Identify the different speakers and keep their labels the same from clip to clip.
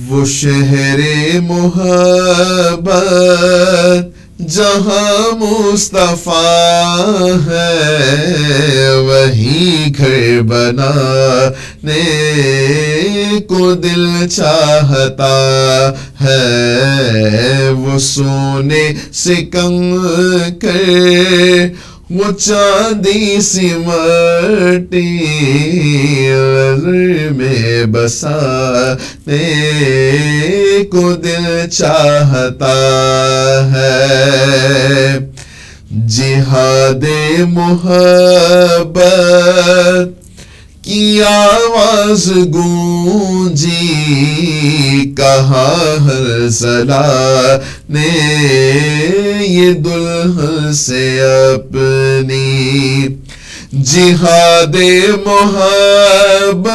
Speaker 1: وہ شہر محبت جہاں مصطفیٰ ہے، وہی گھر بنانے کو دل چاہتا ہے۔ وہ سونے سے کنکر، وہ چاندی سی مٹی میں بسانے کو دل چاہتا ہے۔ جہاد محبت کی آواز گونجی، کہاں ہر صلاح نے یہ دلہن سے اپنی۔ جہاد محبت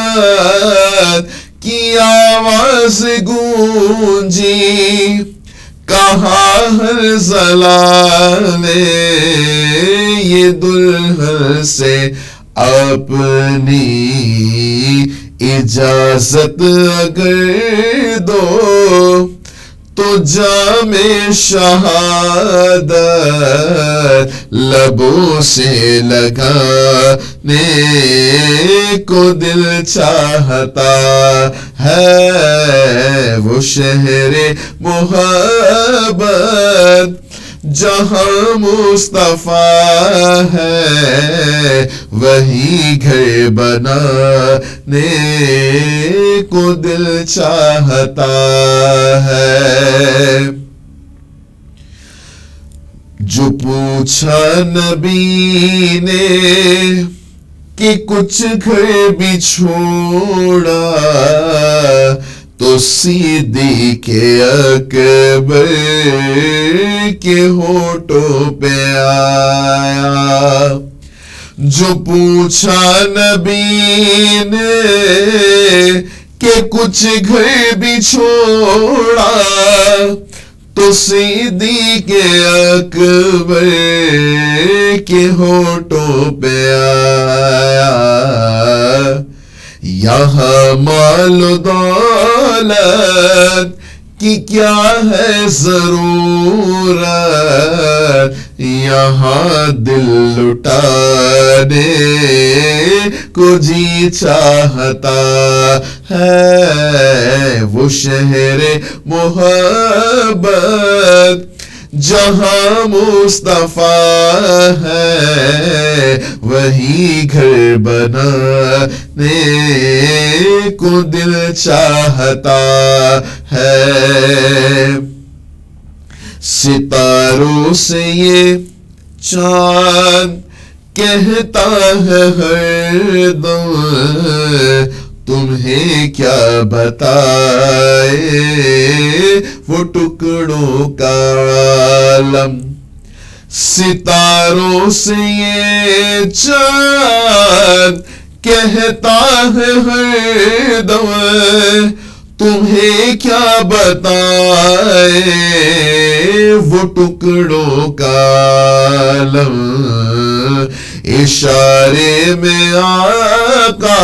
Speaker 1: کی آواز گونجی، کہاں ہر صلاح نے یہ دلہن سے اپنی۔ اجازت اگر دو تو جام شہادت لبوں سے لگانے کو دل چاہتا ہے۔ وہ شہر محبت جہاں مصطفیٰ ہے، وہی گھر بنانے کو دل چاہتا ہے۔ جو پوچھا نبی نے کہ کچھ گھر بھی چھوڑا، تو صدیق اکبر کے ہونٹوں پہ آیا۔ جو پوچھا نبی نے کہ کچھ گھر بھی چھوڑا، تو صدیق اکبر کے ہونٹوں پہ آیا۔ یہاں مال و دولت کی کیا ہے ضرورت، یہاں دل لٹانے کو جی چاہتا ہے۔ وہ شہر محبت جہاں مصطفیٰ ہے، وہی گھر بنانے کو دل چاہتا ہے۔ ستاروں سے یہ چاند کہتا ہے ہر دم، تمہیں کیا بتائے وہ ٹکڑوں کا عالم۔ ستاروں سے یہ چاند کہتا ہے ہر دم، تمہیں کیا بتائے وہ ٹکڑوں کا عالم۔ اشارے میں آقا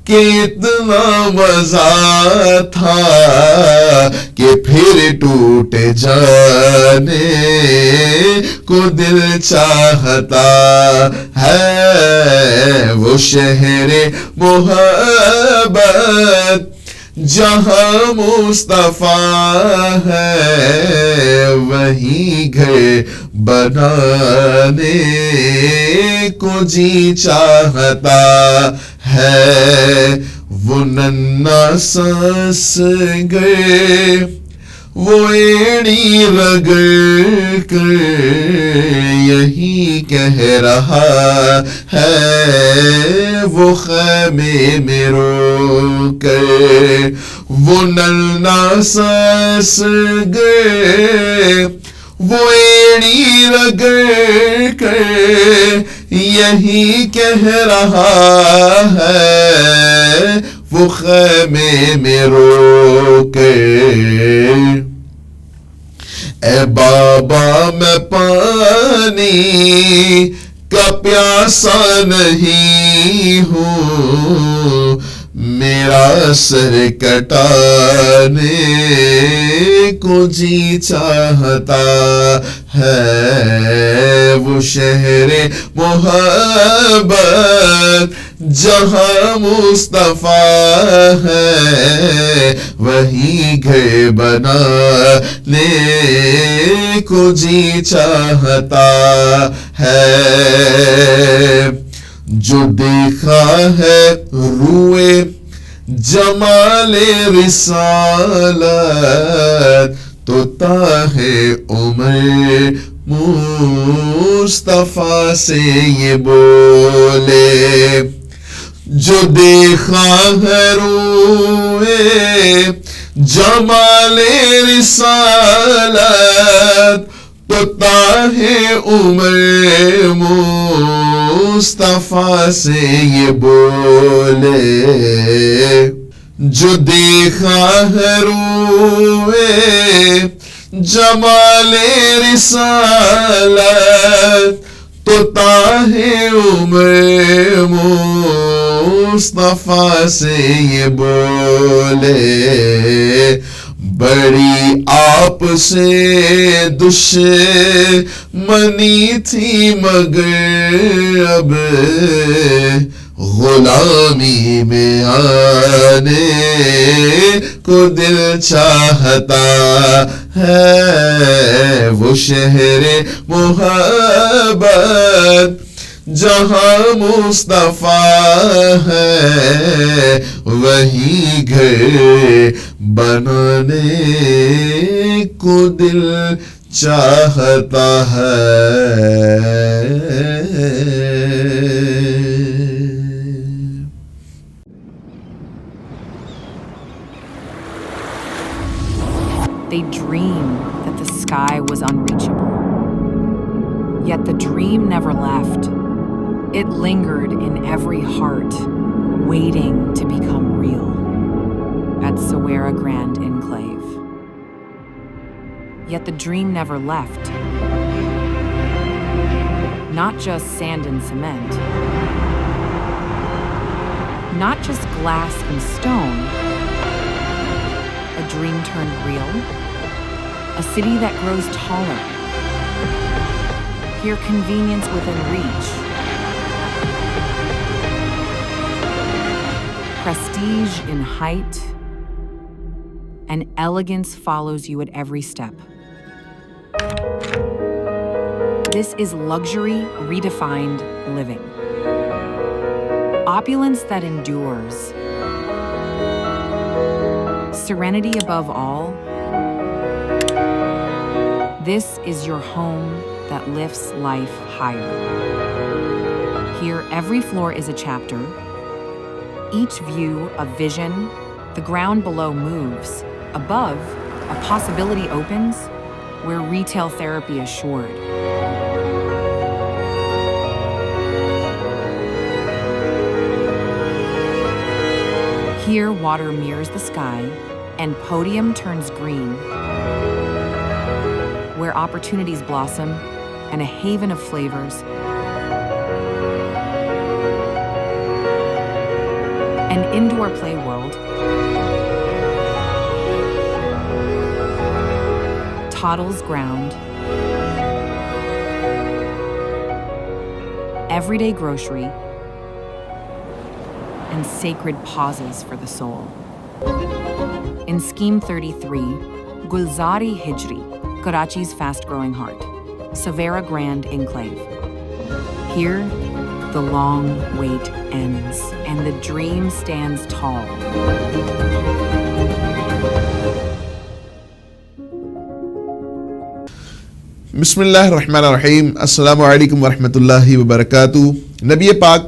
Speaker 1: کہ اتنا مزہ تھا کہ پھر ٹوٹ جانے کو دل چاہتا ہے۔ وہ شہر محبت جہاں مصطفیٰ ہے، وہی گھر بنانے کو جی چاہتا ہے۔ وہ ننھا سانس گئے، وہ ایڑی رگڑ کر یہی کہہ رہا ہے، وہ خیمے میں رو کر۔ وہ ننھا سانس گئے، وہ ایڑی رگڑ کر یہی کہہ رہا ہے، وہ خیمے میں رو کے۔ اے بابا میں پانی کا پیاسا نہیں ہوں، میرا سر کٹانے کو جی چاہتا ہے، وہ شہر محبت جہاں مصطفیٰ ہے، وہی گھر بنانے کو جی چاہتا ہے۔ جو دیکھا ہے روئے جمال رسالت، تو تاہ عمر مصطفیٰ سے یہ بولے۔ جو دیکھا ہے روئے جمال رسالت، تو تاہ عمر مصطفیٰ سے یہ بولے۔ جو دیکھا ہے روئے جمال رسالت، تو تاہ عمر مصطفیٰ سے یہ بولے۔ بڑی آپ سے دشمنی تھی مگر اب غلامی میں آنے کو دل چاہتا ہے، وہ شہر محبت جہاں مصطفیٰ ہے، وہی گھر بنانے کو دل چاہتا ہے۔
Speaker 2: They dreamed that the sky was unreachable. Yet the dream never left. It lingered in every heart, waiting to become real. At Sawera Grand Enclave. Yet the dream never left. Not just sand and cement. Not just glass and stone. A dream turned real. A city that grows taller. Here convenience within reach. Prestige in height. And elegance follows you at every step. This is luxury redefined living. Opulence that endures. Serenity above all. This is your home that lifts life higher. Here, every floor is a chapter, each view a vision. The ground below moves. Above, a possibility opens where retail therapy is assured. Here, water mirrors the sky, and podium turns green, where opportunities blossom, and a haven of flavors. An indoor play world, Toddles ground, everyday grocery, and sacred pauses for the soul. In Scheme 33, Gulzari Hijri, Karachi's fast-growing heart, Sawera Grand Enclave. Here, the long wait ends, and the dream stands tall.
Speaker 1: بسم اللہ الرحمن الرحیم۔ السلام علیکم ورحمۃ اللہ وبرکاتہ۔ نبی پاک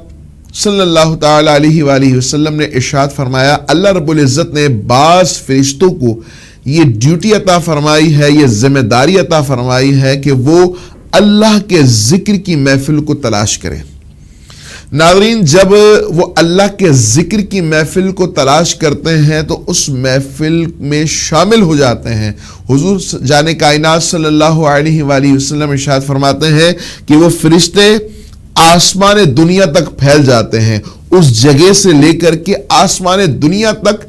Speaker 1: صلی اللہ تعالی علیہ وآلہ وسلم نے ارشاد فرمایا، اللہ رب العزت نے بعض فرشتوں کو یہ ڈیوٹی عطا فرمائی ہے، یہ ذمہ داری عطا فرمائی ہے کہ وہ اللہ کے ذکر کی محفل کو تلاش کریں۔ ناظرین، جب وہ اللہ کے ذکر کی محفل کو تلاش کرتے ہیں تو اس محفل میں شامل ہو جاتے ہیں۔ حضور جان کائنات صلی اللہ علیہ وآلہ وسلم ارشاد فرماتے ہیں کہ وہ فرشتے آسمان دنیا تک پھیل جاتے ہیں، اس جگہ سے لے کر کے آسمان دنیا تک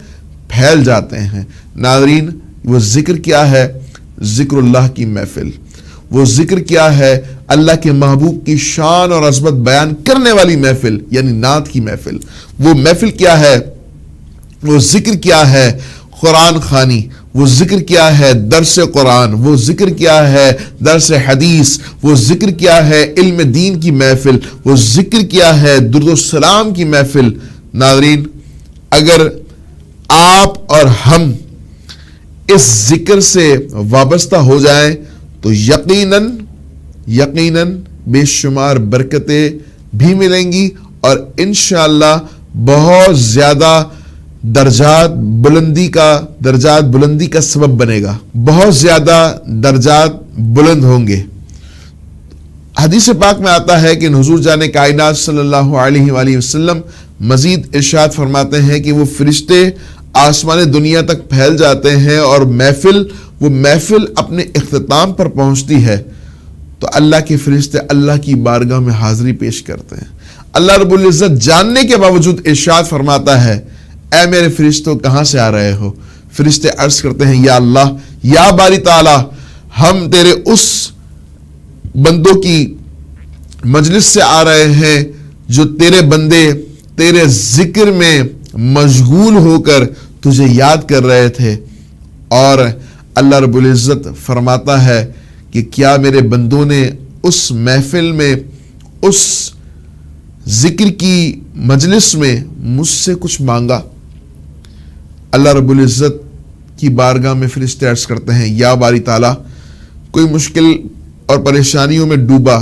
Speaker 1: پھیل جاتے ہیں۔ ناظرین، وہ ذکر کیا ہے؟ ذکر اللہ کی محفل۔ وہ ذکر کیا ہے؟ اللہ کے محبوب کی شان اور عظمت بیان کرنے والی محفل، یعنی نعت کی محفل۔ وہ محفل کیا ہے؟ وہ ذکر کیا ہے؟ قرآن خوانی۔ وہ ذکر کیا ہے؟ درس قرآن۔ وہ ذکر کیا ہے؟ درس حدیث۔ وہ ذکر کیا ہے؟ علم دین کی محفل۔ وہ ذکر کیا ہے؟ درود و سلام کی محفل۔ ناظرین، اگر آپ اور ہم اس ذکر سے وابستہ ہو جائیں تو یقیناً بے شمار برکتیں بھی ملیں گی، اور انشاءاللہ بہت زیادہ درجات بلندی کا سبب بنے گا، بہت زیادہ درجات بلند ہوں گے۔ حدیث پاک میں آتا ہے کہ حضور جان کائنات صلی اللہ علیہ وآلہ وسلم مزید ارشاد فرماتے ہیں کہ وہ فرشتے آسمان دنیا تک پھیل جاتے ہیں، اور وہ محفل اپنے اختتام پر پہنچتی ہے تو اللہ کے فرشتے اللہ کی بارگاہ میں حاضری پیش کرتے ہیں۔ اللہ رب العزت جاننے کے باوجود ارشاد فرماتا ہے، اے میرے فرشتوں کہاں سے آ رہے ہو؟ فرشتے عرض کرتے ہیں، یا اللہ، یا باری تعالی، ہم تیرے اس بندوں کی مجلس سے آ رہے ہیں جو تیرے بندے تیرے ذکر میں مشغول ہو کر تجھے یاد کر رہے تھے۔ اور اللہ رب العزت فرماتا ہے کہ کیا میرے بندوں نے اس محفل میں، اس ذکر کی مجلس میں مجھ سے کچھ مانگا؟ اللہ رب العزت کی بارگاہ میں فرشتے عرض کرتے ہیں، یا باری تعالیٰ، کوئی مشکل اور پریشانیوں میں ڈوبا،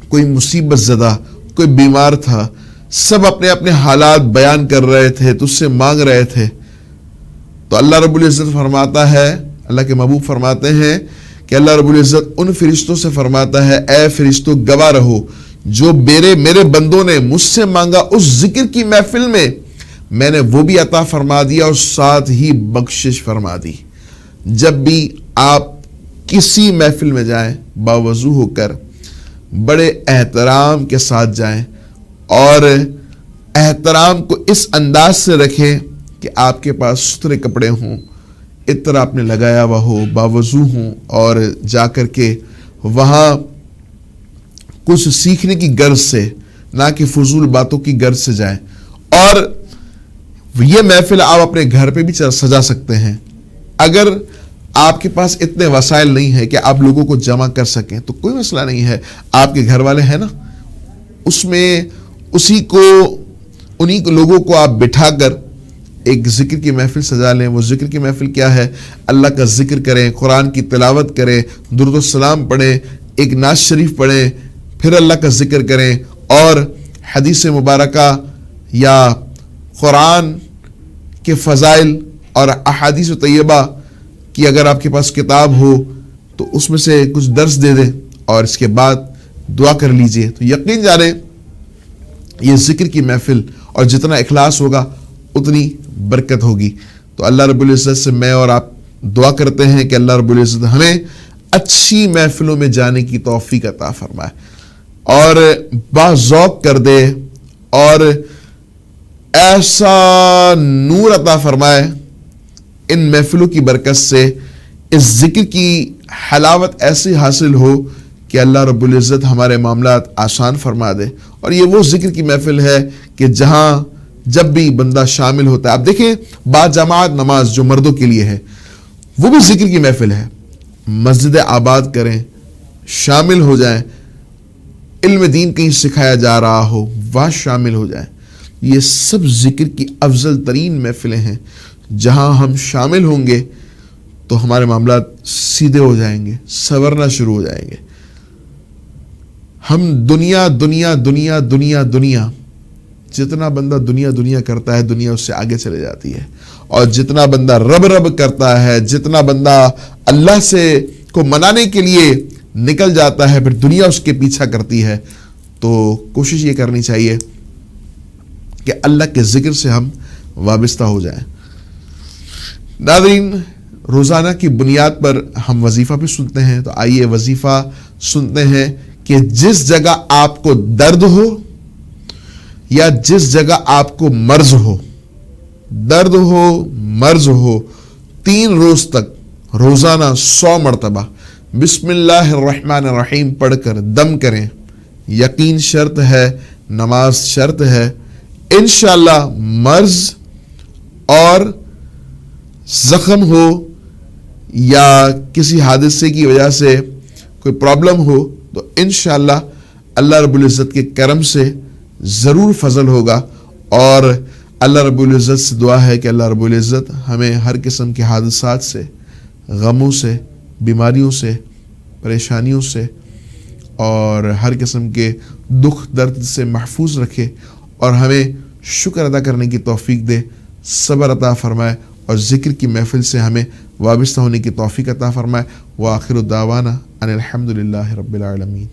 Speaker 1: کوئی مصیبت زدہ، کوئی بیمار تھا، سب اپنے اپنے حالات بیان کر رہے تھے، تجھ سے مانگ رہے تھے۔ تو اللہ رب العزت فرماتا ہے، اللہ کے محبوب فرماتے ہیں کہ اللہ رب العزت ان فرشتوں سے فرماتا ہے، اے فرشتوں گواہ رہو، جو میرے بندوں نے مجھ سے مانگا اس ذکر کی محفل میں نے وہ بھی عطا فرما دیا، اور ساتھ ہی بخشش فرما دی۔ جب بھی آپ کسی محفل میں جائیں، باوضو ہو کر بڑے احترام کے ساتھ جائیں، اور احترام کو اس انداز سے رکھیں کہ آپ کے پاس ستھرے کپڑے ہوں، عطر آپ نے لگایا ہوا ہو، باوضو ہوں، اور جا کر کے وہاں کچھ سیکھنے کی غرض سے، نہ کہ فضول باتوں کی غرض سے جائیں۔ اور یہ محفل آپ اپنے گھر پہ بھی سجا سکتے ہیں۔ اگر آپ کے پاس اتنے وسائل نہیں ہے کہ آپ لوگوں کو جمع کر سکیں تو کوئی مسئلہ نہیں ہے، آپ کے گھر والے ہیں نا، اس میں انہی لوگوں کو آپ بٹھا کر ایک ذکر کی محفل سجا لیں۔ وہ ذکر کی محفل کیا ہے؟ اللہ کا ذکر کریں، قرآن کی تلاوت کریں، درود و سلام پڑھیں، ایک نعت شریف پڑھیں، پھر اللہ کا ذکر کریں، اور حدیث مبارکہ یا قرآن کے فضائل اور احادیث طیبہ کی اگر آپ کے پاس کتاب ہو تو اس میں سے کچھ درس دے دیں، اور اس کے بعد دعا کر لیجئے۔ تو یقین جانیں یہ ذکر کی محفل، اور جتنا اخلاص ہوگا اتنی برکت ہوگی۔ تو اللہ رب العزت سے میں اور آپ دعا کرتے ہیں کہ اللہ رب العزت ہمیں اچھی محفلوں میں جانے کی توفیق عطا فرمائے، اور باذوق کر دے، اور ایسا نور عطا فرمائے ان محفلوں کی برکت سے، اس ذکر کی حلاوت ایسی حاصل ہو کہ اللہ رب العزت ہمارے معاملات آسان فرما دے۔ اور یہ وہ ذکر کی محفل ہے کہ جہاں جب بھی بندہ شامل ہوتا ہے، آپ دیکھیں باجماعت نماز جو مردوں کے لیے ہے وہ بھی ذکر کی محفل ہے۔ مسجد آباد کریں، شامل ہو جائیں، علم دین کہیں سکھایا جا رہا ہو وہاں شامل ہو جائیں۔ یہ سب ذکر کی افضل ترین محفلیں ہیں، جہاں ہم شامل ہوں گے تو ہمارے معاملات سیدھے ہو جائیں گے، سنورنا شروع ہو جائیں گے۔ ہم دنیا دنیا دنیا دنیا دنیا جتنا بندہ دنیا کرتا ہے، دنیا اس سے آگے چلے جاتی ہے، اور جتنا بندہ رب کرتا ہے، جتنا بندہ اللہ سے کو منانے کے لیے نکل جاتا ہے، پھر دنیا اس کے پیچھا کرتی ہے۔ تو کوشش یہ کرنی چاہیے کہ اللہ کے ذکر سے ہم وابستہ ہو جائیں۔ ناظرین، روزانہ کی بنیاد پر ہم وظیفہ بھی سنتے ہیں، تو آئیے وظیفہ سنتے ہیں کہ جس جگہ آپ کو درد ہو یا جس جگہ آپ کو مرض ہو، درد ہو مرض ہو، 3 روز تک روزانہ 100 مرتبہ بسم اللہ الرحمن الرحیم پڑھ کر دم کریں. یقین شرط ہے، نماز شرط ہے. انشاءاللہ مرض اور زخم ہو یا کسی حادثے کی وجہ سے کوئی پرابلم ہو تو انشاءاللہ اللہ رب العزت کے کرم سے ضرور فضل ہوگا. اور اللہ رب العزت سے دعا ہے کہ اللہ رب العزت ہمیں ہر قسم کے حادثات سے، غموں سے، بیماریوں سے، پریشانیوں سے اور ہر قسم کے دکھ درد سے محفوظ رکھے اور ہمیں شکر ادا کرنے کی توفیق دے، صبر عطا فرمائے اور ذکر کی محفل سے ہمیں وابستہ ہونے کی توفیق عطا فرمائے. وآخر دعوانا ان الحمد للہ رب العالمین.